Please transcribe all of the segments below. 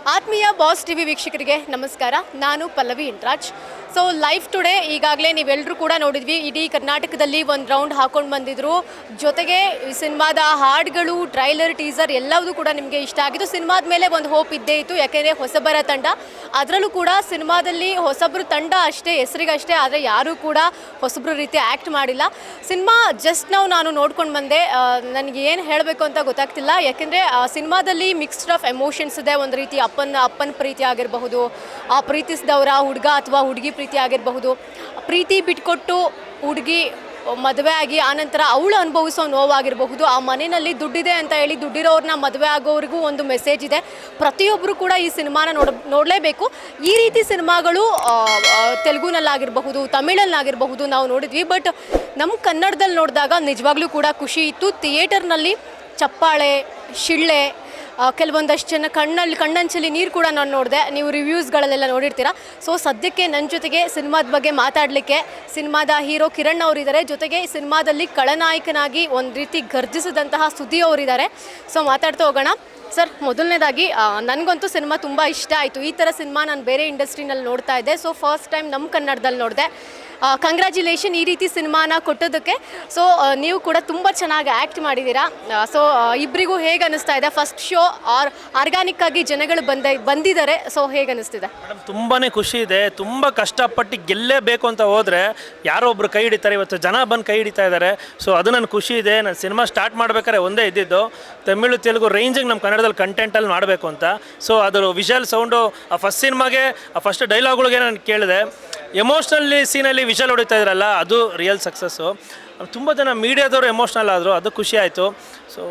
ಆತ್ಮೀಯ boss TV ವೀಕ್ಷಕರಿಗೆ ನಮಸ್ಕಾರ. ನಾನು ಪಲ್ಲವಿ ಇಂಟ್ರಾಜ್. ಸೊ ಲೈವ್ ಟುಡೇ ಈಗಾಗಲೇ ನೀವೆಲ್ಲರೂ ಕೂಡ ನೋಡಿದ್ವಿ. ಇಡೀ ಕರ್ನಾಟಕದಲ್ಲಿ ಒಂದು ರೌಂಡ್ ಹಾಕೊಂಡು ಬಂದಿದ್ರು. ಜೊತೆಗೆ ಈ ಸಿನಿಮಾದ ಹಾಡುಗಳು, ಟ್ರೈಲರ್, ಟೀಸರ್ ಎಲ್ಲವೂ ಕೂಡ ನಿಮಗೆ ಇಷ್ಟ ಆಗಿದ್ದು. ಸಿನಿಮಾದ ಮೇಲೆ ಒಂದು ಹೋಪ್ ಇದ್ದೇ ಇತ್ತು, ಯಾಕೆಂದರೆ ಹೊಸಬರ ತಂಡ. ಅದರಲ್ಲೂ ಕೂಡ ಸಿನಿಮಾದಲ್ಲಿ ಹೊಸಬ್ರು ತಂಡ ಅಷ್ಟೇ, ಹೆಸರಿಗಷ್ಟೇ. ಆದರೆ ಯಾರೂ ಕೂಡ ಹೊಸಬ್ರ ರೀತಿ ಆ್ಯಕ್ಟ್ ಮಾಡಿಲ್ಲ. ಸಿನಿಮಾ ಜಸ್ಟ್ ನಾನು ನೋಡ್ಕೊಂಡು ಬಂದೆ. ನನಗೆ ಏನು ಹೇಳಬೇಕು ಅಂತ ಗೊತ್ತಾಗ್ತಿಲ್ಲ, ಯಾಕೆಂದರೆ ಸಿನಿಮಾದಲ್ಲಿ ಮಿಕ್ಸ್ಡ್ ಆಫ್ ಎಮೋಷನ್ಸ್ ಇದೆ. ಒಂದು ರೀತಿ ಅಪ್ಪನ ಪ್ರೀತಿ ಆಗಿರಬಹುದು, ಆ ಪ್ರೀತಿಸಿದವರ ಹುಡುಗ ಅಥವಾ ಹುಡುಗಿ ಪ್ರೀತಿ ಆಗಿರಬಹುದು. ಪ್ರೀತಿ ಬಿಟ್ಕೊಟ್ಟು ಹುಡುಗಿ ಮದುವೆ ಆಗಿ ಆನಂತರ ಅವಳು ಅನುಭವಿಸೋ ನೋವಾಗಿರಬಹುದು. ಆ ಮನೆಯಲ್ಲಿ ದುಡ್ಡಿದೆ ಅಂತ ಹೇಳಿ ದುಡ್ಡಿರೋರನ್ನ ಮದುವೆ ಆಗೋರಿಗೂ ಒಂದು ಮೆಸೇಜ್ ಇದೆ. ಪ್ರತಿಯೊಬ್ಬರು ಕೂಡ ಈ ಸಿನಿಮಾನ ನೋಡಲೇಬೇಕು. ಈ ರೀತಿ ಸಿನಿಮಾಗಳು ತೆಲುಗುನಲ್ಲಾಗಿರಬಹುದು, ತಮಿಳಲ್ಲಾಗಿರಬಹುದು ನಾವು ನೋಡಿದ್ವಿ. ಬಟ್ ನಮ್ಮ ಕನ್ನಡದಲ್ಲಿ ನೋಡಿದಾಗ ನಿಜವಾಗ್ಲೂ ಕೂಡ ಖುಷಿ ಇತ್ತು. ಥಿಯೇಟರ್ನಲ್ಲಿ ಚಪ್ಪಾಳೆ, ಶಿಳ್ಳೆ, ಕೆಲವೊಂದಷ್ಟು ಜನ ಕಣ್ಣಂಚಲ್ಲಿ ನೀರು ಕೂಡ ನಾನು ನೋಡಿದೆ. ನೀವು ರಿವ್ಯೂಸ್ಗಳಲ್ಲೆಲ್ಲ ನೋಡಿರ್ತೀರ. ಸೊ ಸದ್ಯಕ್ಕೆ ನನ್ನ ಜೊತೆಗೆ ಸಿನಿಮಾದ ಬಗ್ಗೆ ಮಾತಾಡಲಿಕ್ಕೆ ಸಿನಿಮಾದ ಹೀರೋ ಕಿರಣ್ ಅವರಿದ್ದಾರೆ. ಜೊತೆಗೆ ಸಿನಿಮಾದಲ್ಲಿ ಖಳನಾಯಕನಾಗಿ ಒಂದು ರೀತಿ ಗರ್ಜಿಸಿದಂತಹ ಸುದ್ದಿ ಅವರಿದ್ದಾರೆ. ಸೊ ಮಾತಾಡ್ತಾ ಹೋಗೋಣ. ಸರ್, ಮೊದಲನೇದಾಗಿ ನನಗಂತೂ ಸಿನಿಮಾ ತುಂಬ ಇಷ್ಟ ಆಯಿತು. ಈ ಥರ ಸಿನಿಮಾ ನಾನು ಬೇರೆ ಇಂಡಸ್ಟ್ರಿನಲ್ಲಿ ನೋಡ್ತಾ ಇದ್ದೆ. ಸೊ ಫಸ್ಟ್ ಟೈಮ್ ನಮ್ಮ ಕನ್ನಡದಲ್ಲಿ ನೋಡಿದೆ. ಕಂಗ್ರ್ಯಾಚುಲೇಷನ್ ಈ ರೀತಿ ಸಿನಿಮಾನ ಕೊಟ್ಟೋದಕ್ಕೆ. ಸೊ ನೀವು ಕೂಡ ತುಂಬ ಚೆನ್ನಾಗಿ ಆ್ಯಕ್ಟ್ ಮಾಡಿದ್ದೀರಾ. ಸೊ ಇಬ್ಬರಿಗೂ ಹೇಗೆ ಅನ್ನಿಸ್ತಾ ಇದೆ? ಫಸ್ಟ್ ಶೋ ಆರ್ಗ್ಯಾನಿಕ್ ಆಗಿ ಜನಗಳು ಬಂದಿದ್ದಾರೆ. ಸೊ ಹೇಗೆ ಅನ್ನಿಸ್ತಿದೆ? ಮೇಡಮ್, ತುಂಬಾ ಖುಷಿ ಇದೆ. ತುಂಬ ಕಷ್ಟಪಟ್ಟು ಗೆಲ್ಲೇಬೇಕು ಅಂತ ಹೋದರೆ ಯಾರೋ ಒಬ್ರು ಕೈ ಹಿಡಿತಾರೆ. ಇವತ್ತು ಜನ ಬಂದು ಕೈ ಹಿಡಿತಾ ಇದ್ದಾರೆ. ಸೊ ಅದು ನನ್ನ ಖುಷಿ ಇದೆ. ನಾನು ಸಿನಿಮಾ ಸ್ಟಾರ್ಟ್ ಮಾಡ್ಬೇಕಾದ್ರೆ ಒಂದೇ ಇದ್ದಿದ್ದು, ತಮಿಳು ತೆಲುಗು ರೇಂಜಿಗೆ ನಮ್ಮ ಕನ್ನಡದಲ್ಲಿ ಕಂಟೆಂಟಲ್ಲಿ ಮಾಡಬೇಕು ಅಂತ. ಸೊ ಅದರ ವಿಷಲ್ ಸೌಂಡು ಆ ಫಸ್ಟ್ ಸಿನಿಮಾಗೆ, ಆ ಫಸ್ಟ್ ಡೈಲಾಗ್ಗಳಿಗೆ ನಾನು ಕೇಳಿದೆ. ಎಮೋಷ್ನಲ್ಲಿ ಸೀನಲ್ಲಿ ವಿಷಲ್ ಹೊಡಿತಾ ಇದ್ರಲ್ಲ, ಅದು ರಿಯಲ್ ಸಕ್ಸಸ್ಸು. ತುಂಬ ಜನ ಮೀಡಿಯಾದವರು ಎಮೋಷ್ನಲ್ ಆದರು, ಅದು ಖುಷಿ ಆಯಿತು. ಸೊ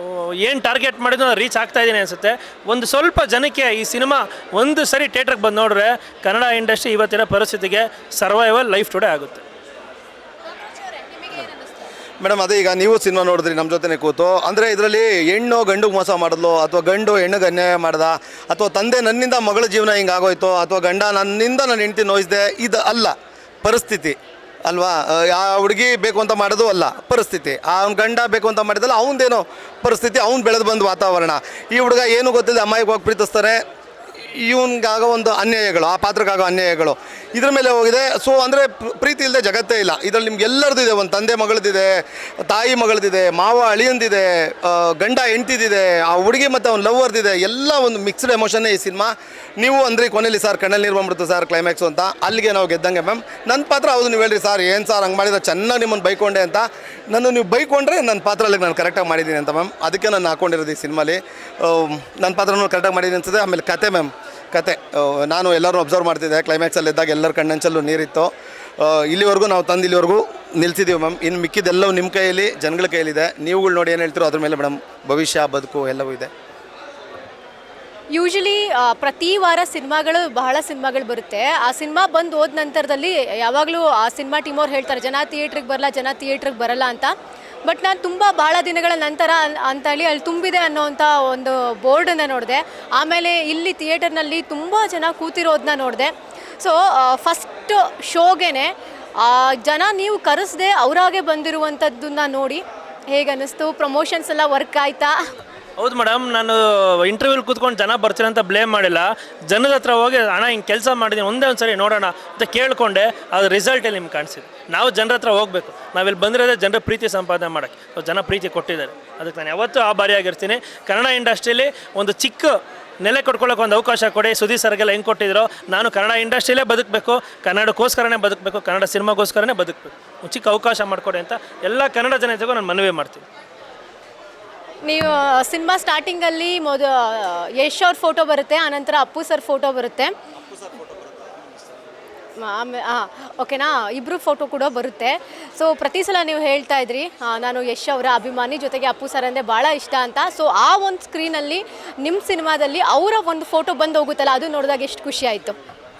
ಏನು ಟಾರ್ಗೆಟ್ ಮಾಡಿದ್ರು ನಾನು ರೀಚ್ ಆಗ್ತಾಯಿದ್ದೀನಿ ಅನಿಸುತ್ತೆ. ಒಂದು ಸ್ವಲ್ಪ ಜನಕ್ಕೆ ಈ ಸಿನಿಮಾ ಒಂದು ಸರಿ ಥಿಯೇಟ್ರಿಗೆ ಬಂದು ನೋಡಿದ್ರೆ ಕನ್ನಡ ಇಂಡಸ್ಟ್ರಿ ಇವತ್ತಿನ ಪರಿಸ್ಥಿತಿಗೆ ಸರ್ವೈವಲ್ ಲೈಫ್ ಟುಡೇ ಆಗುತ್ತೆ. ಮೇಡಮ್, ಅದೇ ಈಗ ನೀವು ಸಿನಿಮಾ ನೋಡಿದ್ರಿ ನಮ್ಮ ಜೊತೆ ಕೂತು. ಅಂದರೆ ಇದರಲ್ಲಿ ಹೆಣ್ಣು ಗಂಡುಗೆ ಮೋಸ ಮಾಡಿದ್ಲು, ಅಥವಾ ಗಂಡು ಹೆಣ್ಣಿಗೆ ಅನ್ಯಾಯ ಮಾಡ್ದ, ಅಥವಾ ತಂದೆ ನನ್ನಿಂದ ಮಗಳ ಜೀವನ ಹಿಂಗೆ ಆಗೋಯ್ತು, ಅಥವಾ ಗಂಡ ನನ್ನಿಂದ ನನ್ನ ಹೆಂಡತಿ ನೋಯಿಸಿದೆ. ಇದು ಅಲ್ಲ ಪರಿಸ್ಥಿತಿ ಅಲ್ವಾ? ಆ ಹುಡುಗಿ ಬೇಕು ಅಂತ ಮಾಡೋದು ಅಲ್ಲ ಪರಿಸ್ಥಿತಿ. ಅವ್ನ ಗಂಡ ಬೇಕು ಅಂತ ಮಾಡಿದಲ್ಲ ಅವನದೇನೋ ಪರಿಸ್ಥಿತಿ, ಅವ್ನು ಬೆಳೆದು ಬಂದು ವಾತಾವರಣ. ಈ ಹುಡುಗ ಏನು ಗೊತ್ತಿಲ್ಲ, ಅಮ್ಮಾಯಿಗೆ ಪ್ರೀತಿಸ್ತಾರೆ. ಇವನಿಗಾಗೋ ಒಂದು ಅನ್ಯಾಯಗಳು, ಆ ಪಾತ್ರಕ್ಕಾಗೋ ಅನ್ಯಾಯಗಳು ಇದ್ರ ಮೇಲೆ ಹೋಗಿದೆ. ಸೊ ಅಂದರೆ ಪ್ರೀತಿ ಇಲ್ಲದೆ ಜಗತ್ತೇ ಇಲ್ಲ. ಇದರಲ್ಲಿ ನಿಮ್ಗೆ ಎಲ್ಲರದ್ದು ಇದೆ. ಒಂದು ತಂದೆ ಮಗಳದಿದೆ, ತಾಯಿ ಮಗಳದಿದೆ, ಮಾವ ಅಳಿಯಂದಿದೆ, ಗಂಡ ಹೆಂಡ್ತಿದಿದೆ, ಆ ಹುಡುಗಿ ಮತ್ತು ಅವ್ನ ಲವ್ವರ್ದಿದೆ. ಎಲ್ಲ ಒಂದು ಮಿಕ್ಸ್ಡ್ ಎಮೋಷನ್ನೇ ಈ ಸಿನಿಮಾ. ನೀವು ಅಂದ್ರಿ ಕೊನೆಯಲ್ಲಿ ಸರ್ ಕಣ್ಣಲ್ಲಿ ನೀರು ಬಂದ್ಬಿಡ್ತು ಸರ್ ಕ್ಲೈಮ್ಯಾಕ್ಸು ಅಂತ. ಅಲ್ಲಿಗೆ ನಾವು ಗೆದ್ದಂಗೆ ಮ್ಯಾಮ್. ನನ್ನ ಪಾತ್ರ ಹೌದು, ನೀವು ಹೇಳ್ರಿ ಸರ್ ಏನು ಸರ್ ಹಂಗೆ ಮಾಡಿದ್ರೆ ಚೆನ್ನಾಗಿ ನಿಮ್ಮನ್ನು ಬೈಕೊಂಡೆ ಅಂತ. ನೀವು ಬೈಕೊಂಡ್ರೆ ನನ್ನ ಪಾತ್ರ ಅಲ್ಲಿಗೆ ನಾನು ಕರೆಕ್ಟಾಗಿ ಮಾಡಿದ್ದೀನಿ ಅಂತ ಮ್ಯಾಮ್. ಅದಕ್ಕೆ ನಾನು ಹಾಕ್ಕೊಂಡಿರೋದು ಈ ಸಿನಿಮಾಲಿ. ನನ್ನ ಪಾತ್ರನೂ ಕರೆಕ್ಟಾಗಿ ಮಾಡಿದ್ದೀನಿ ಅನ್ಸುತ್ತೆ. ಆಮೇಲೆ ಕತೆ ಮ್ಯಾಮ್, ಕತೆ ನಾನು ಎಲ್ಲರೂ ಅಬ್ಸರ್ವ್ ಮಾಡ್ತಿದ್ದೆ. ಕ್ಲೈಮ್ಯಾಕ್ಸಲ್ಲಿದ್ದಾಗ ಎಲ್ಲರ ಕಣ್ಣಂಚಲ್ಲೂ ನೀರಿತ್ತು. ಇಲ್ಲಿವರೆಗೂ ನಾವು ತಂದು ಇಲ್ಲಿವರೆಗೂ ನಿಲ್ಸಿದ್ದೀವಿ ಮ್ಯಾಮ್. ಇನ್ನು ಮಿಕ್ಕಿದೆಲ್ಲವೂ ನಿಮ್ಮ ಕೈಯಲ್ಲಿ, ಜನಗಳ ಕೈಯಲ್ಲಿದೆ. ನೀವುಗಳು ನೋಡಿ ಏನು ಹೇಳ್ತೀರೋ ಅದ್ರ ಮೇಲೆ ಮೇಡಮ್ ಭವಿಷ್ಯ, ಬದುಕು ಎಲ್ಲವೂ ಇದೆ. ಯೂಶಲಿ ಪ್ರತಿ ವಾರ ಬಹಳ ಸಿನಿಮಾಗಳು ಬರುತ್ತೆ. ಆ ಸಿನಿಮಾ ಬಂದು ಹೋದ ನಂತರದಲ್ಲಿ ಯಾವಾಗಲೂ ಆ ಸಿನಿಮಾ ಟೀಮವ್ರು ಹೇಳ್ತಾರೆ ಜನ ಥಿಯೇಟ್ರಿಗೆ ಬರಲ್ಲ ಅಂತ. ಬಟ್ ನಾನು ಭಾಳ ದಿನಗಳ ನಂತರ ಅಂತೇಳಿ ಅಲ್ಲಿ ತುಂಬಿದೆ ಅನ್ನೋವಂಥ ಒಂದು ಬೋರ್ಡನ್ನು ನೋಡಿದೆ. ಆಮೇಲೆ ಇಲ್ಲಿ ಥಿಯೇಟರ್ನಲ್ಲಿ ತುಂಬ ಜನ ಕೂತಿರೋದನ್ನ ನೋಡಿದೆ. ಸೊ ಫಸ್ಟ್ ಶೋಗೆ ಜನ ನೀವು ಕರೆಸದೆ ಅವರಾಗೆ ಬಂದಿರುವಂಥದ್ದನ್ನ ನೋಡಿ ಹೇಗೆ ಅನ್ನಿಸ್ತು? ಪ್ರಮೋಷನ್ಸ್ ಎಲ್ಲ ವರ್ಕ್ ಆಯಿತಾ? ಹೌದು ಮೇಡಮ್, ನಾನು ಇಂಟರ್ವ್ಯೂಲಿ ಕೂತ್ಕೊಂಡು ಜನ ಬರ್ತೀನಿ ಅಂತ ಬ್ಲೇಮ್ ಮಾಡಿಲ್ಲ. ಜನದ ಹತ್ರ ಹೋಗಿ ಹಣ ಹಿಂಗೆ ಕೆಲಸ ಮಾಡಿದ್ದೀನಿ, ಒಂದೇ ಒಂದು ಸರಿ ನೋಡೋಣ ಅಂತ ಕೇಳಿಕೊಂಡೆ. ಅದು ರಿಸಲ್ಟಲ್ಲಿ ನಿಮ್ಗೆ ಕಾಣಿಸಿದೆ. ನಾವು ಜನರ ಹತ್ರ ಹೋಗಬೇಕು. ನಾವಿಲ್ಲಿ ಬಂದಿರೋದೇ ಜನರ ಪ್ರೀತಿ ಸಂಪಾದನೆ ಮಾಡೋಕ್ಕೆ. ಜನ ಪ್ರೀತಿ ಕೊಟ್ಟಿದ್ದಾರೆ, ಅದಕ್ಕೆ ನಾನು ಯಾವತ್ತೂ ಆಭಾರಿಯಾಗಿರ್ತೀನಿ. ಕನ್ನಡ ಇಂಡಸ್ಟ್ರೀಲಿ ಒಂದು ಚಿಕ್ಕ ನೆಲೆ ಕೊಟ್ಕೊಳ್ಳೋಕೆ ಒಂದು ಅವಕಾಶ ಕೊಡಿ. ಸುದೀಪ್ ಸರ್ಗೆಲ್ಲ ಹೆಂಗೆ ಕೊಟ್ಟಿದ್ರು, ನಾನು ಕನ್ನಡ ಇಂಡಸ್ಟ್ರಿಯಲ್ಲೇ ಬದುಕಬೇಕು, ಕನ್ನಡಕ್ಕೋಸ್ಕರನೇ ಬದುಕಬೇಕು, ಕನ್ನಡ ಸಿನಿಮಾಗೋಸ್ಕರನೇ ಬದುಕಬೇಕು, ಚಿಕ್ಕ ಅವಕಾಶ ಮಾಡಿಕೊಡಿ ಅಂತ ಎಲ್ಲ ಕನ್ನಡ ಜನತೆಗೂ ನಾನು ಮನವಿ ಮಾಡ್ತೀನಿ. ನೀವು ಸಿನಿಮಾ ಸ್ಟಾರ್ಟಿಂಗಲ್ಲಿ ಯಶ್ ಅವ್ರ ಫೋಟೋ ಬರುತ್ತೆ, ಆನಂತರ ಅಪ್ಪು ಸರ್ ಫೋಟೋ ಬರುತ್ತೆ. ಓಕೆನಾ, ಇಬ್ಬರು ಫೋಟೋ ಕೂಡ ಬರುತ್ತೆ. ಸೊ ಪ್ರತಿ ಸಲ ನೀವು ಹೇಳ್ತಾ ಇದ್ರಿ ನಾನು ಯಶ್ ಅವರ ಅಭಿಮಾನಿ, ಜೊತೆಗೆ ಅಪ್ಪು ಸರ್ ಅಂದರೆ ಭಾಳ ಇಷ್ಟ ಅಂತ. ಸೊ ಆ ಒಂದು ಸ್ಕ್ರೀನಲ್ಲಿ ನಿಮ್ಮ ಸಿನಿಮಾದಲ್ಲಿ ಅವರ ಒಂದು ಫೋಟೋ ಬಂದು ಹೋಗುತ್ತಲ್ಲ, ಅದು ನೋಡಿದಾಗ ಎಷ್ಟು ಖುಷಿ ಆಯಿತು?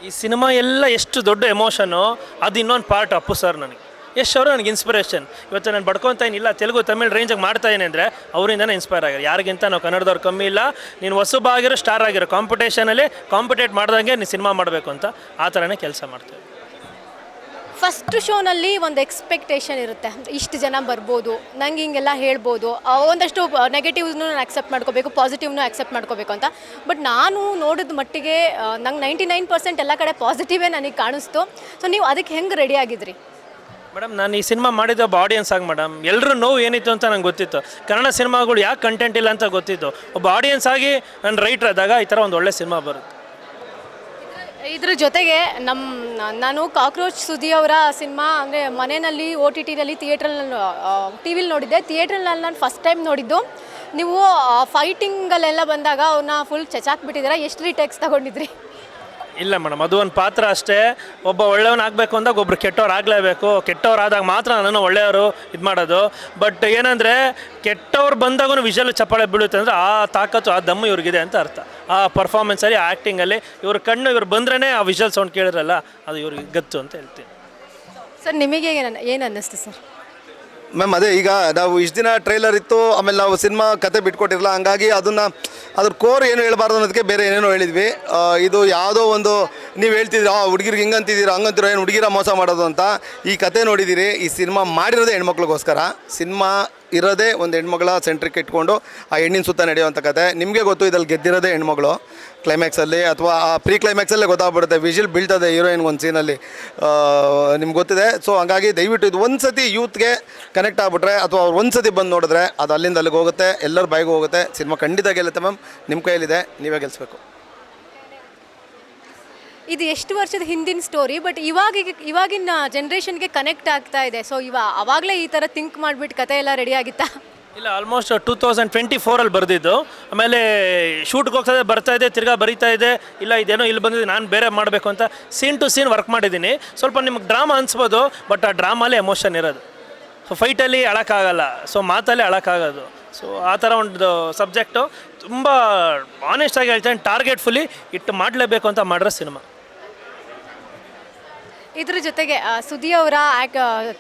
ಈ ಸಿನಿಮಾ ಎಲ್ಲ ಎಷ್ಟು ದೊಡ್ಡ ಎಮೋಷನ್ನು, ಅದು ಇನ್ನೊಂದು ಪಾರ್ಟ್ ಅಪ್ಪು ಸರ್. ನನಗೆ ಯಶ್ ಅವರು ನನಗೆ ಇನ್ಸ್ಪಿರೇಷನ್. ಇವತ್ತು ನಾನು ಬಡ್ಕೊತಾ ಏನಿಲ್ಲ, ತೆಲುಗು ತಮಿಳು ರೇಂಜಿಗೆ ಮಾಡ್ತಾಯಿದ್ದೀನಿ ಅಂದರೆ ಅವರಿಂದನೇ ಇನ್ಸ್ಪೈರ್ ಆಗಿರೋ. ಯಾರಿಗಿಂತ ನಾವು ಕನ್ನಡದವ್ರು ಕಮ್ಮಿ ಇಲ್ಲ. ನೀನು ಹೊಸಬ ಆಗಿರೋ, ಸ್ಟಾರ್ ಆಗಿರೋ, ಕಾಂಪಿಟೇಷನಲ್ಲಿ ಕಾಂಪಿಟೇಟ್ ಮಾಡ್ದಂಗೆ ನೀನು ಸಿನಿಮಾ ಮಾಡಬೇಕು ಅಂತ ಆ ಥರನೇ ಕೆಲಸ ಮಾಡ್ತೀವಿ. ಫಸ್ಟ್ ಶೋನಲ್ಲಿ ಒಂದು ಎಕ್ಸ್ಪೆಕ್ಟೇಷನ್ ಇರುತ್ತೆ, ಇಷ್ಟು ಜನ ಬರ್ಬೋದು, ನಂಗೆ ಹಿಂಗೆಲ್ಲ ಹೇಳ್ಬೋದು, ಒಂದಷ್ಟು ನೆಗೆಟಿವ್ನು ನಾನು ಅಕ್ಸೆಪ್ಟ್ ಮಾಡ್ಕೋಬೇಕು, ಪಾಸಿಟಿವ್ನು ಅಕ್ಸೆಪ್ಟ್ ಮಾಡ್ಕೋಬೇಕು ಅಂತ. ಬಟ್ ನಾನು ನೋಡಿದ ಮಟ್ಟಿಗೆ ನಂಗೆ 99% ಎಲ್ಲ ಕಡೆ ಪಾಸಿಟಿವೇ ನನಗೆ ಕಾಣಿಸ್ತು. ಸೊ ನೀವು ಅದಕ್ಕೆ ಹೆಂಗೆ ರೆಡಿ ಆಗಿದ್ರಿ? ಮೇಡಮ್, ನಾನು ಈ ಸಿನಿಮಾ ಮಾಡಿದ್ದು ಒಬ್ಬ ಆಡಿಯನ್ಸ್ ಆಗಿ ಮೇಡಮ್. ಎಲ್ಲರೂ ನೋವು ಏನಿತ್ತು ಅಂತ ನಂಗೆ ಗೊತ್ತಿತ್ತು. ಕನ್ನಡ ಸಿನಿಮಾಗಳು ಯಾಕೆ ಕಂಟೆಂಟ್ ಇಲ್ಲ ಅಂತ ಗೊತ್ತಿತ್ತು. ಒಬ್ಬ ಆಡಿಯನ್ಸ್ ಆಗಿ ನಾನು ರೈಟರ್ ಆದಾಗ ಈ ಥರ ಒಂದು ಒಳ್ಳೆ ಸಿನಿಮಾ ಬರುತ್ತೆ. ಇದ್ರ ಜೊತೆಗೆ ನಾನು ಕಾಕ್ರೋಚ್ ಸುದಿ ಅವರ ಸಿನಿಮಾ ಅಂದರೆ ಮನೆಯಲ್ಲಿ OTTನಲ್ಲಿ ಥಿಯೇಟ್ರಲ್ಲಿ ಟಿ ವಿಲಿ ನೋಡಿದ್ದೆ. ಥಿಯೇಟ್ರಲ್ಲಿ ನಾನು ಫಸ್ಟ್ ಟೈಮ್ ನೋಡಿದ್ದು. ನೀವು ಫೈಟಿಂಗಲ್ಲೆಲ್ಲ ಬಂದಾಗ ಅವನ್ನ ಫುಲ್ ಚಚಾಕ್ಬಿಟ್ಟಿದ್ದೀರಾ. ಎಷ್ಟು ರೀಟೇಕ್ಸ್ ತಗೊಂಡಿದ್ರಿ? ಇಲ್ಲ ಮೇಡಮ್, ಅದು ಒಂದು ಪಾತ್ರ ಅಷ್ಟೇ. ಒಬ್ಬ ಒಳ್ಳೆಯವನು ಆಗಬೇಕು ಅಂದಾಗ ಒಬ್ರು ಕೆಟ್ಟವ್ರು ಆಗಲೇಬೇಕು. ಕೆಟ್ಟವ್ರಾದಾಗ ಮಾತ್ರ ನಾನು ಒಳ್ಳೆಯವರು ಇದು ಮಾಡೋದು. ಬಟ್ ಏನಂದರೆ ಕೆಟ್ಟವ್ರು ಬಂದಾಗೂ ವಿಷಲ್ ಚಪ್ಪಾಳೆ ಬೀಳುತ್ತೆ ಅಂದರೆ ಆ ತಾಕತ್ತು, ಆ ದಮ್ಮು ಇವ್ರಿಗಿದೆ ಅಂತ ಅರ್ಥ. ಆ ಪರ್ಫಾರ್ಮೆನ್ಸಲ್ಲಿ, ಆ ಆ್ಯಕ್ಟಿಂಗಲ್ಲಿ ಇವ್ರ ಕಣ್ಣು ಇವ್ರು ಬಂದ್ರೇ ಆ ವಿಷಲ್ ಸೌಂಡ್ ಕೇಳಿರಲ್ಲ, ಅದು ಇವ್ರಿಗೆ ಗತ್ತು ಅಂತ ಹೇಳ್ತೀನಿ. ಸರ್ ನಿಮಗೆ ಏನು ಅನ್ನಿಸ್ತು ಸರ್? ಮ್ಯಾಮ್, ಅದೇ ಈಗ ನಾವು ಇಷ್ಟು ದಿನ ಟ್ರೈಲರ್ ಇತ್ತು, ಆಮೇಲೆ ನಾವು ಸಿನಿಮಾ ಕತೆ ಬಿಟ್ಕೊಟ್ಟಿರಲ್ಲ, ಹಂಗಾಗಿ ಅದ್ರ ಕೋರ್ ಏನು ಹೇಳ್ಬಾರ್ದು ಅನ್ನೋದಕ್ಕೆ ಬೇರೆ ಏನೇನೋ ಹೇಳಿದ್ವಿ. ಇದು ಯಾವುದೋ ಒಂದು ನೀವು ಹೇಳ್ತಿದ್ದೀರಾ ಹುಡುಗಿರಿಗೆ ಹಿಂಗಂತಿದ್ದೀರಾ ಹಂಗಂತೀರೋ, ಏನು ಹುಡುಗಿರ ಮೋಸ ಮಾಡೋದು ಅಂತ. ಈ ಕತೆ ನೋಡಿದ್ದೀರಿ, ಈ ಸಿನಿಮಾ ಮಾಡಿರೋದೇ ಹೆಣ್ಮಕ್ಳಿಗೋಸ್ಕರ. ಸಿನಿಮಾ ಇರೋದೇ ಒಂದು ಹೆಣ್ಮಗಳ ಸೆಂಟ್ರಿಕ್ ಇಟ್ಕೊಂಡು ಆ ಹೆಣ್ಣಿನ ಸುತ್ತ ನಡೆಯುವಂಥ ಕತೆ. ನಿಮಗೆ ಗೊತ್ತು, ಇದ್ರಲ್ಲಿ ಗೆದ್ದಿರೋದೇ ಹೆಣ್ಮಗಳು. ಕ್ಲೈಮ್ಯಾಕ್ಸಲ್ಲಿ ಅಥವಾ ಆ ಪ್ರೀ ಕ್ಲೈಮ್ಯಾಕ್ಸಲ್ಲೇ ಗೊತ್ತಾಗ್ಬಿಡುತ್ತೆ, ವಿಜಿಲ್ ಬೀಳ್ತದೆ ಹೀರೋಯಿನ್ಗೆ ಒಂದು ಸೀನಲ್ಲಿ, ನಿಮ್ಗೆ ಗೊತ್ತಿದೆ. ಸೊ ಹಂಗಾಗಿ ದಯವಿಟ್ಟು ಇದು ಒಂದು ಸತಿ ಯೂತ್ಗೆ ಕನೆಕ್ಟ್ ಆಗಿಬಿಟ್ರೆ ಅಥವಾ ಅವ್ರು ಒಂದು ಸತಿ ಬಂದು ನೋಡಿದ್ರೆ ಅದು ಅಲ್ಲಿಂದ ಅಲ್ಲಿಗೆ ಹೋಗುತ್ತೆ, ಎಲ್ಲರ ಬಾಯಿಗೂ ಹೋಗುತ್ತೆ. ಸಿನಿಮಾ ಖಂಡಿತ ಗೆಲ್ಲುತ್ತೆ ಮ್ಯಾಮ್. ನಿಮ್ಮ ಕೈಯಲ್ಲಿದೆ, ನೀವೇ ಗೆಲ್ಲಿಸ್ಬೇಕು. ಇದು ಎಷ್ಟು ವರ್ಷದ ಹಿಂದಿನ ಸ್ಟೋರಿ, ಬಟ್ ಇವಾಗಿನ ಜನ್ರೇಷನ್ಗೆ ಕನೆಕ್ಟ್ ಆಗ್ತಾ ಇದೆ. ಸೊ ಅವಾಗಲೇ ಈ ಥರ ಥಿಂಕ್ ಮಾಡಿಬಿಟ್ಟು ಕತೆ ಎಲ್ಲ ರೆಡಿ ಆಗಿತ್ತಾ? ಇಲ್ಲ, ಆಲ್ಮೋಸ್ಟ್ 2024 ಬರೆದಿದ್ದು. ಆಮೇಲೆ ಶೂಟ್ಗೆ ಹೋಗ್ತಾಯಿದೆ, ಬರ್ತಾಯಿದೆ, ತಿರ್ಗಾ ಬರೀತಾ ಇದೆ. ಇಲ್ಲ ಇದೇನೋ ಇಲ್ಲಿ ಬಂದಿದೆ, ನಾನು ಬೇರೆ ಮಾಡಬೇಕು ಅಂತ ಸೀನ್ ಟು ಸೀನ್ ವರ್ಕ್ ಮಾಡಿದ್ದೀನಿ. ಸ್ವಲ್ಪ ನಿಮ್ಗೆ ಡ್ರಾಮಾ ಅನಿಸ್ಬೋದು, ಬಟ್ ಆ ಡ್ರಾಮಲ್ಲಿ ಎಮೋಷನ್ ಇರೋದು. ಸೊ ಫೈಟಲ್ಲಿ ಅಳಕ್ಕಾಗಲ್ಲ, ಸೊ ಮಾತಲ್ಲಿ ಅಳಕ್ಕಾಗೋದು. ಸೊ ಆ ಥರ ಒಂದು ಸಬ್ಜೆಕ್ಟು ತುಂಬ ಆನೆಸ್ಟಾಗಿ ಹೇಳ್ತೇನೆ, ಟಾರ್ಗೆಟ್ಫುಲಿ ಇಟ್ಟು ಮಾಡಲೇಬೇಕು ಅಂತ ಮಾಡಿರೋ ಸಿನಿಮಾ. ಇದ್ರ ಜೊತೆಗೆ ಸುದಿ ಅವರ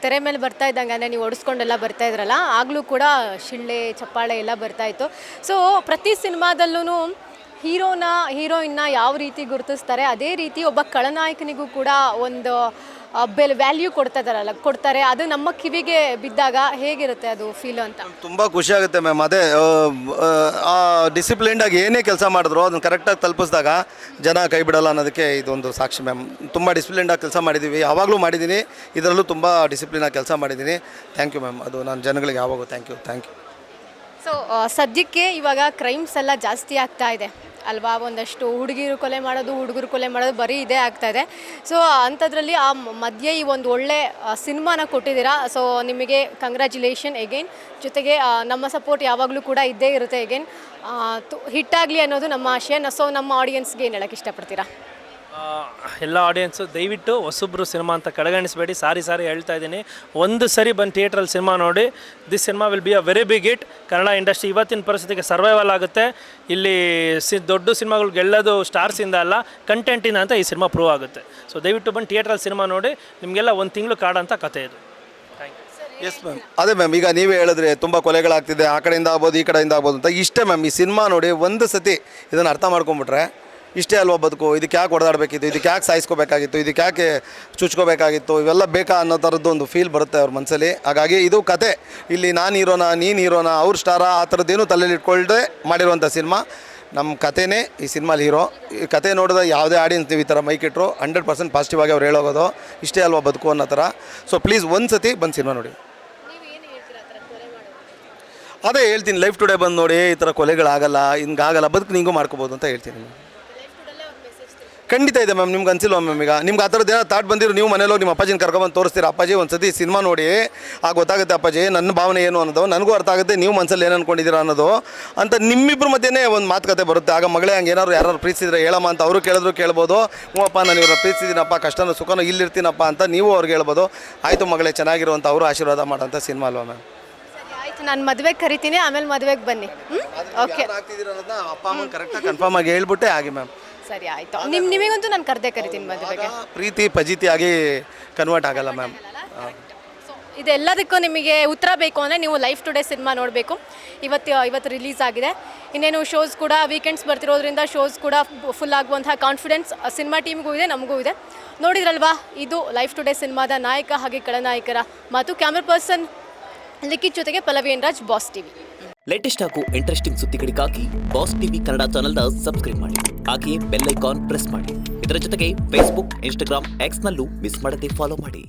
ತೆರೆ ಮೇಲೆ ಬರ್ತಾ ಇದ್ದಂಗೆ ಅಂದರೆ ನೀವು ಓಡಿಸ್ಕೊಂಡೆಲ್ಲ ಬರ್ತಾ ಇದ್ರಲ್ಲ, ಆಗಲೂ ಕೂಡ ಶಿಳ್ಳೆ ಚಪ್ಪಾಳೆ ಎಲ್ಲ ಬರ್ತಾಯಿತ್ತು. ಸೊ ಪ್ರತಿ ಸಿನಿಮಾದಲ್ಲೂ ಹೀರೋಯಿನ್ನ ಯಾವ ರೀತಿ ಗುರುತಿಸ್ತಾರೆ, ಅದೇ ರೀತಿ ಒಬ್ಬ ಖಳನಾಯಕನಿಗೂ ಕೂಡ ಒಂದು ವ್ಯಾಲ್ಯೂ ಕೊಡ್ತಾರೆ. ಅದು ನಮ್ಮ ಕಿವಿಗೆ ಬಿದ್ದಾಗ ಹೇಗಿರುತ್ತೆ ಅದು ಫೀಲ್ ಅಂತ? ತುಂಬ ಖುಷಿ ಆಗುತ್ತೆ ಮ್ಯಾಮ್. ಅದೇ ಆ ಡಿಸಿಪ್ಲಿನ್ಡಾಗಿ ಏನೇ ಕೆಲಸ ಮಾಡಿದ್ರು ಅದನ್ನು ಕರೆಕ್ಟಾಗಿ ತಲುಪಿಸಿದಾಗ ಜನ ಕೈ ಬಿಡಲ್ಲ ಅನ್ನೋದಕ್ಕೆ ಇದೊಂದು ಸಾಕ್ಷಿ ಮ್ಯಾಮ್. ತುಂಬ ಡಿಸಿಪ್ಲಿನ್ಡಾಗಿ ಕೆಲಸ ಮಾಡಿದ್ದೀವಿ, ಯಾವಾಗಲೂ ಮಾಡಿದ್ದೀನಿ, ಇದರಲ್ಲೂ ತುಂಬ ಡಿಸಿಪ್ಲಿನಾಗಿ ಕೆಲಸ ಮಾಡಿದ್ದೀನಿ. Thank you ma'am. ಅದು ನಾನು ಜನಗಳಿಗೆ ಯಾವಾಗೂ ಥ್ಯಾಂಕ್ ಯು. ಸೊ ಸದ್ಯಕ್ಕೆ ಇವಾಗ ಕ್ರೈಮ್ಸ್ ಎಲ್ಲ ಜಾಸ್ತಿ ಆಗ್ತಾ ಇದೆ ಅಲ್ವಾ? ಒಂದಷ್ಟು ಹುಡುಗಿರು ಕೊಲೆ ಮಾಡೋದು, ಹುಡುಗರು ಕೊಲೆ ಮಾಡೋದು ಬರೀ ಇದೇ ಆಗ್ತಾಯಿದೆ. ಸೊ ಅಂಥದ್ರಲ್ಲಿ ಆ ಮಧ್ಯೆ ಈ ಒಂದು ಒಳ್ಳೆ ಸಿನಿಮಾನ ಕೊಟ್ಟಿದ್ದೀರಾ. ಸೊ ನಿಮಗೆ ಕಂಗ್ರ್ಯಾಚುಲೇಷನ್ ಎಗೇನ್. ಜೊತೆಗೆ ನಮ್ಮ ಸಪೋರ್ಟ್ ಯಾವಾಗಲೂ ಕೂಡ ಇದ್ದೇ ಇರುತ್ತೆ ಎಗೇನ್. ಹಿಟ್ಟಾಗಲಿ ಅನ್ನೋದು ನಮ್ಮ ಆಶಯ. ಸೊ ನಮ್ಮ ಆಡಿಯನ್ಸ್ಗೆ ಏನು ಹೇಳೋಕ್ಕೆ ಇಷ್ಟಪಡ್ತೀರಾ? ಎಲ್ಲ ಆಡಿಯನ್ಸು ದಯವಿಟ್ಟು ಹೊಸಬ್ರು ಸಿನಿಮಾ ಅಂತ ಕಡೆಗಣಿಸಬೇಡಿ. ಸಾರಿ ಹೇಳ್ತಾ ಇದ್ದೀನಿ. ಒಂದು ಸರಿ ಬಂದು ಥಿಯೇಟ್ರಲ್ಲಿ ಸಿನಿಮಾ ನೋಡಿ. This cinema will be a very big hit. Kannada industry ಇವತ್ತಿನ ಪರಿಸ್ಥಿತಿಗೆ ಸರ್ವೈವಲ್ ಆಗುತ್ತೆ. ಇಲ್ಲಿ ದೊಡ್ಡ ಸಿನಿಮಾಗಳು ಗೆಲ್ಲೋದು ಸ್ಟಾರ್ಸಿಂದ ಅಲ್ಲ, ಕಂಟೆಂಟಿಂದ ಅಂತ ಈ ಸಿನಿಮಾ ಪ್ರೂವ್ ಆಗುತ್ತೆ. ಸೊ ದಯವಿಟ್ಟು ಬಂದು ಥಿಯೇಟ್ರಲ್ಲಿ ಸಿನಿಮಾ ನೋಡಿ. ನಿಮಗೆಲ್ಲ ಒಂದು ತಿಂಗಳು ಕಾಡಂಥ ಕತೆ ಇದು. Yes ma'am. ಅದೇ ಮ್ಯಾಮ್, ಈಗ ನೀವೇ ಹೇಳಿದ್ರೆ ತುಂಬ ಕೊಲೆಗಳಾಗ್ತಿದೆ, ಆ ಕಡೆಯಿಂದ ಆಗ್ಬೋದು ಈ ಕಡೆಯಿಂದ ಆಗ್ಬೋದು ಅಂತ. ಇಷ್ಟೇ ಮ್ಯಾಮ್, ಈ ಸಿನಿಮಾ ನೋಡಿ ಒಂದು ಸತಿ ಇದನ್ನು ಅರ್ಥ ಮಾಡ್ಕೊಂಬಿಟ್ರೆ ಇಷ್ಟೇ ಅಲ್ವಾ ಬದುಕು. ಇದಕ್ಕೆ ಯಾಕೆ ಹೊಡೆದಾಡಬೇಕಿತ್ತು, ಇದಕ್ಕೆ ಯಾಕೆ ಸಾಯಿಸ್ಕೋಬೇಕಾಗಿತ್ತು, ಇದಕ್ಕೆ ಯಾಕೆ ಚುಚ್ಕೋಬೇಕಾಗಿತ್ತು, ಇವೆಲ್ಲ ಬೇಕಾ ಅನ್ನೋ ಥರದ್ದು ಒಂದು ಫೀಲ್ ಬರುತ್ತೆ ಅವ್ರ ಮನಸ್ಸಲ್ಲಿ. ಹಾಗಾಗಿ ಇದು ಕತೆ, ಇಲ್ಲಿ ನಾನು ಹೀರೋನಾ ನೀನು ಹೀರೋನಾ ಅವ್ರ ಸ್ಟಾರಾ ಆ ಥರದ್ದೇನು ತಲೆಯಲ್ಲಿ ಇಟ್ಕೊಳ್ದೆ ಮಾಡಿರುವಂಥ ಸಿನಿಮಾ. ನಮ್ಮ ಕತೆನೇ ಈ ಸಿನಿಮಾಲಿ ಹೀರೋ. ಈ ಕತೆ ನೋಡಿದ ಯಾವುದೇ ಆಡಿಯನ್ಸ್ ನೀವು ಈ ಥರ ಮೈಕಿಟ್ರು 100% ಪಾಸಿಟಿವ್ ಆಗಿ ಅವ್ರು ಹೇಳೋಗೋದು ಇಷ್ಟೇ ಅಲ್ವಾ ಬದುಕು ಅನ್ನೋ ಥರ. ಸೊ ಪ್ಲೀಸ್ ಒಂದು ಸತಿ ಬಂದು ಸಿನಿಮಾ ನೋಡಿ. ಅದೇ ಹೇಳ್ತೀನಿ, ಲೈಫ್ ಟುಡೇ ಬಂದು ನೋಡಿ, ಈ ಥರ ಕೊಲೆಗಳಾಗಲ್ಲ, ಹಿಂಗಾಗಲ್ಲ, ಬದುಕು ನಿಂಗೂ ಮಾಡ್ಕೋಬೋದು ಅಂತ ಹೇಳ್ತೀನಿ. ಖಂಡಿತ ಇದೆ ಮ್ಯಾಮ್. ನಿಮ್ಗೆ ಅನ್ಸಿಲ್ವಾ ಮ್ಯಾಮ್? ಈಗ ನಿಮ್ಗೆ ಆ ಥರದ್ದು ಏನೋ ಥಾಟ್ ಬಂದಿರೋ ನೀವು ಮನೇಲಿ ನಿಮ್ಮ ಅಪ್ಪಾಜಿನ ಕರ್ಕೊಂಬಂದು ತೋರಿಸ್ತೀರಾ, ಅಪ್ಪಾಜಿ ಒಂದು ಸತಿ ಸಿನಿಮಾ ನೋಡಿ, ಆಗ ಗೊತ್ತಾಗುತ್ತೆ ಅಪ್ಪಾಜಿ ನನ್ನ ಭಾವನೆ ಏನು ಅನ್ನೋದು, ನನಗೂ ಅರ್ಥ ಆಗುತ್ತೆ ನೀವು ಮನಸ್ಸಲ್ಲಿ ಏನು ಅಂದ್ಕೊಂಡಿದ್ದೀರಾ ಅನ್ನೋದು ಅಂತ. ನಿಮ್ಮಿಬ್ಬರ ಮಧ್ಯೆನೇ ಒಂದು ಮಾತುಕತೆ ಬರುತ್ತೆ. ಆಗ ಮಗಳೇ ಹಂಗೆ ಯಾರು ಪ್ರೀತಿಸಿದ್ರೆ ಹೇಳಮ್ಮ ಅಂತ ಅವರು ಕೇಳಿದ್ರು ಹ್ಞೂಪ್ಪ ನಾನು ಇವ್ರನ್ನ ಪ್ರೀತಿಸಿದ್ದೀನಪ್ಪ, ಕಷ್ಟನೋ ಸುಖನೋ ಇಲ್ಲಿರ್ತೀನಪ್ಪ ಅಂತ ನೀವು ಅವ್ರಿಗೆ ಹೇಳ್ಬೋದು. ಆಯಿತು ಮಗಳೇ ಚೆನ್ನಾಗಿರುವಂಥ ಅವರು ಆಶೀರ್ವಾದ ಮಾಡೋಂಥ ಸಿನಿಮಾ ಅಲ್ವಾ ಮ್ಯಾಮ್? ಆಯಿತು, ನಾನು ಮದುವೆಗೆ ಕರಿತೀನಿ, ಆಮೇಲೆ ಮದುವೆಗೆ ಬನ್ನಿ. ಓಕೆ, ಅಪ್ಪ ಅಮ್ಮ ಕರೆಕ್ಟಾಗಿ ಕನ್ಫರ್ಮ್ ಆಗಿ ಹೇಳ್ಬಿಟ್ಟೆ ಆಗಿ ಮ್ಯಾಮ್. ಸರಿ ಆಯಿತು. ನಿಮಗಂತೂ ನಾನು ಕರಿತೀನಿ ಮದುವೆಗೆ. ಪ್ರೀತಿ ಪಜಿತಿ ಆಗಿ ಕನ್ವರ್ಟ್ ಆಗಲ್ಲ ಮ್ಯಾಮ್. ಇದೆಲ್ಲದಕ್ಕೂ ನಿಮಗೆ ಉತ್ತರ ಬೇಕು ಅಂದರೆ ನೀವು ಲೈಫ್ ಟುಡೇ ಸಿನಿಮಾ ನೋಡಬೇಕು. ಇವತ್ತು ರಿಲೀಸ್ ಆಗಿದೆ. ಇನ್ನೇನು ಶೋಸ್ ಕೂಡ ವೀಕೆಂಡ್ಸ್ ಬರ್ತಿರೋದ್ರಿಂದ ಶೋಸ್ ಕೂಡ ಫುಲ್ ಆಗುವಂತಹ ಕಾನ್ಫಿಡೆನ್ಸ್ ಸಿನಿಮಾ ಟೀಮ್ಗೂ ಇದೆ, ನಮಗೂ ಇದೆ. ನೋಡಿದ್ರಲ್ವಾ, ಇದು ಲೈಫ್ ಟುಡೇ ಸಿನಿಮಾದ ನಾಯಕ ಹಾಗೆ ಖಳನಾಯಕರ ಮಾತು. ಕ್ಯಾಮ್ರಾ ಪರ್ಸನ್ ಲಿಖಿತ್ ಜೊತೆಗೆ Pallavi N Raj, boss TV. Latest ಹಾಗೂ ಇಂಟ್ರೆಸ್ಟಿಂಗ್ ಸುದ್ದಿಗಳಿಗಾಗಿ ಬಾಸ್ ಟಿವಿ ಕನ್ನಡ ಚಾನೆಲ್ನ ಸಬ್ಸ್ಕ್ರೈಬ್ ಮಾಡಿ. ಹಾಗೆಯೇ ಬೆಲ್ ಐಕಾನ್ ಪ್ರೆಸ್ ಮಾಡಿ. ಇದರ ಜೊತೆಗೆ ಫೇಸ್ಬುಕ್, ಇನ್ಸ್ಟಾಗ್ರಾಮ್, ಎಕ್ಸ್ನಲ್ಲೂ ಮಿಸ್ ಮಾಡದೆ ಫಾಲೋ ಮಾಡಿ.